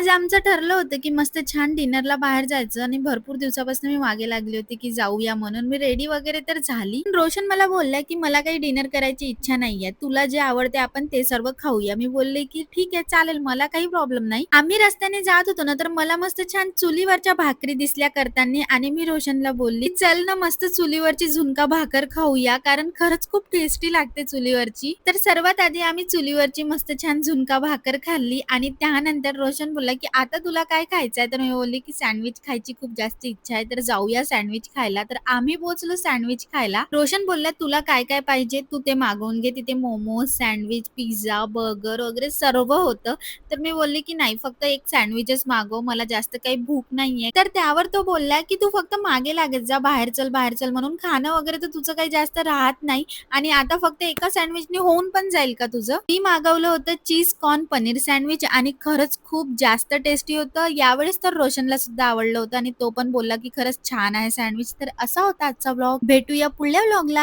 आज आमचं ठरलं होतं, की मस्त छान डिनरला बाहेर जायचं आणि भरपूर दिवसापासून मी मागे लागली होती, की जाऊया म्हणून. मी रेडी वगैरे तर झाली. पण रोशन मला बोलला, की "मला काही डिनर करायची इच्छा नाहीये. तुला जे आवडते आपण ते सर्व खाऊया." मी बोलले, की "ठीक आहे, चालेल. मला काही प्रॉब्लेम नाही." आम्ही रस्त्याने जात होतो ना, तर मला मस्त छान चुलीवरच्या भाकरी दिसल्या करतांनी आणि मी रोशनला बोलली, "चल ना, मस्त चुलीवरची झुणका भाकर खाऊया." कारण खरंच खूप टेस्टी लागते चुलीवरची. तर सर्वात आधी आम्ही चुलीवरची मस्त छान झुणका भाकर खाल्ली आणि त्यानंतर रोशन बोलला, की "आता तुला काय खायचंय?" तर मी बोलली, की "सँडविच खायची खूप जास्त इच्छा आहे, तर जाऊया सँडविच खायला." तर आम्ही पोहोचलो सँडविच खायला. रोशन बोलला, "तुला काय-काय पाहिजे तू ते मागवून घे." तिथे मोमोज, सँडविच, पिझ्झा, बर्गर वगैरे सर्व होतं. तर मी बोलली, की "नाही, फक्त एक सँडविचच मागव. मला जास्त काही भूक नाहीये." तर त्यावर तो बोलला, की "तू फक्त मागे लागत जा, बाहेर चल, बाहेर चल म्हणून. खाणं वगैरे तर तुझं काही जास्त राहत नाही आणि आता फक्त एका सँडविचने होऊन पण जाईल का तुझं?" मी मागवलं होतं चीज कॉर्न पनीर सँडविच आणि खरंच खूप जास्त टेस्टी होतं. यावेळेस तर रोशनला सुद्धा आवडलं होतं आणि तो पण बोलला, की "खरंच छान आहे सँडविच." तर असा होता आजचा व्लॉग. भेटूया पुढल्या व्लॉगला.